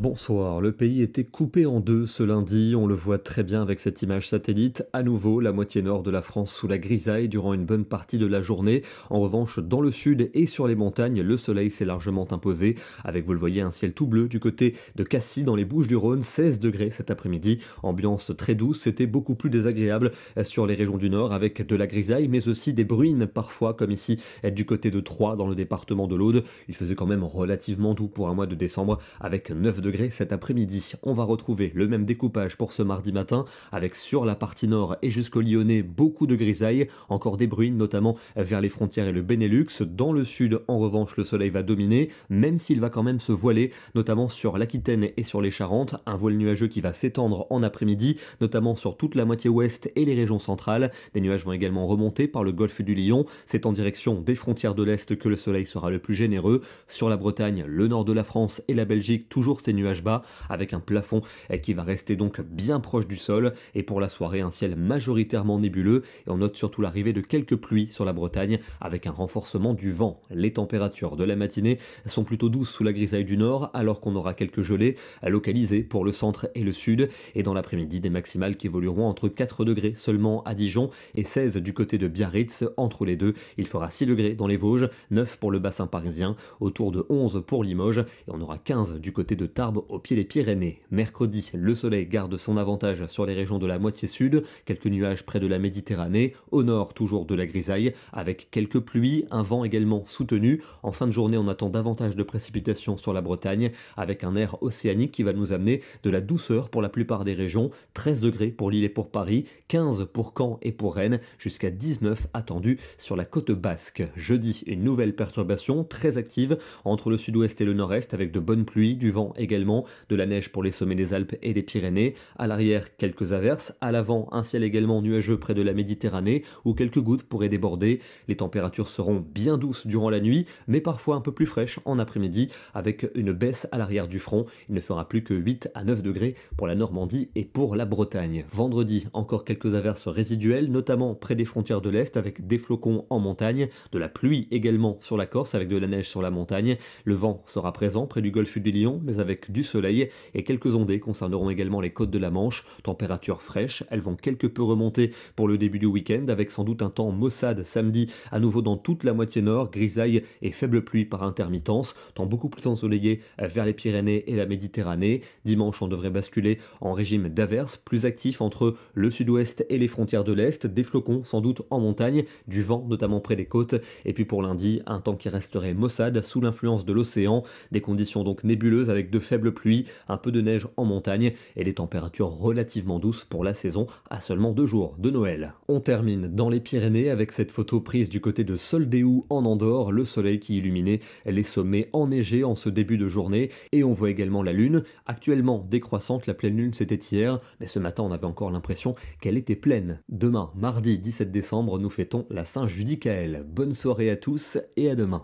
Bonsoir, le pays était coupé en deux ce lundi, on le voit très bien avec cette image satellite. À nouveau, la moitié nord de la France sous la grisaille durant une bonne partie de la journée. En revanche, dans le sud et sur les montagnes, le soleil s'est largement imposé, avec, vous le voyez, un ciel tout bleu du côté de Cassis dans les Bouches-du-Rhône, 16 degrés cet après-midi. Ambiance très douce, c'était beaucoup plus désagréable sur les régions du nord avec de la grisaille, mais aussi des bruines parfois, comme ici du côté de Troyes dans le département de l'Aude. Il faisait quand même relativement doux pour un mois de décembre avec 9 degrés cet après-midi. On va retrouver le même découpage pour ce mardi matin avec sur la partie nord et jusqu'au Lyonnais beaucoup de grisailles, encore des bruines notamment vers les frontières et le Benelux. Dans le sud en revanche le soleil va dominer même s'il va quand même se voiler notamment sur l'Aquitaine et sur les Charentes, un voile nuageux qui va s'étendre en après-midi notamment sur toute la moitié ouest et les régions centrales. Des nuages vont également remonter par le golfe du Lion, c'est en direction des frontières de l'Est que le soleil sera le plus généreux. Sur la Bretagne, le nord de la France et la Belgique, toujours ces nuages bas avec un plafond qui va rester donc bien proche du sol, et pour la soirée un ciel majoritairement nébuleux et on note surtout l'arrivée de quelques pluies sur la Bretagne avec un renforcement du vent. Les températures de la matinée sont plutôt douces sous la grisaille du nord alors qu'on aura quelques gelées localisées pour le centre et le sud, et dans l'après-midi des maximales qui évolueront entre 4 degrés seulement à Dijon et 16 du côté de Biarritz. Entre les deux il fera 6 degrés dans les Vosges, 9 pour le bassin parisien, autour de 11 pour Limoges et on aura 15 du côté de Tarbes au pied des Pyrénées. Mercredi, le soleil garde son avantage sur les régions de la moitié sud, quelques nuages près de la Méditerranée, au nord toujours de la grisaille, avec quelques pluies, un vent également soutenu. En fin de journée, on attend davantage de précipitations sur la Bretagne, avec un air océanique qui va nous amener de la douceur pour la plupart des régions, 13 degrés pour Lille et pour Paris, 15 pour Caen et pour Rennes, jusqu'à 19 attendus sur la côte basque. Jeudi, une nouvelle perturbation très active entre le sud-ouest et le nord-est, avec de bonnes pluies, du vent également, de la neige pour les sommets des Alpes et des Pyrénées. À l'arrière, quelques averses. À l'avant, un ciel également nuageux près de la Méditerranée où quelques gouttes pourraient déborder. Les températures seront bien douces durant la nuit, mais parfois un peu plus fraîches en après-midi avec une baisse à l'arrière du front. Il ne fera plus que 8 à 9 degrés pour la Normandie et pour la Bretagne. Vendredi, encore quelques averses résiduelles, notamment près des frontières de l'Est avec des flocons en montagne, de la pluie également sur la Corse avec de la neige sur la montagne. Le vent sera présent près du golfe du Lion, mais avec du soleil, et quelques ondées concerneront également les côtes de la Manche. Températures fraîches, elles vont quelque peu remonter pour le début du week-end, avec sans doute un temps maussade samedi, à nouveau dans toute la moitié nord, grisaille et faible pluie par intermittence, temps beaucoup plus ensoleillé vers les Pyrénées et la Méditerranée. Dimanche, on devrait basculer en régime d'averses, plus actif entre le sud-ouest et les frontières de l'Est, des flocons sans doute en montagne, du vent notamment près des côtes, et puis pour lundi, un temps qui resterait maussade sous l'influence de l'océan, des conditions donc nébuleuses avec de faibles pluies, un peu de neige en montagne et des températures relativement douces pour la saison à seulement 2 jours de Noël. On termine dans les Pyrénées avec cette photo prise du côté de Soldéou en Andorre, le soleil qui illuminait les sommets enneigés en ce début de journée, et on voit également la lune, actuellement décroissante. La pleine lune c'était hier, mais ce matin on avait encore l'impression qu'elle était pleine. Demain, mardi 17 décembre, nous fêtons la Saint-Judicaël. Bonne soirée à tous et à demain.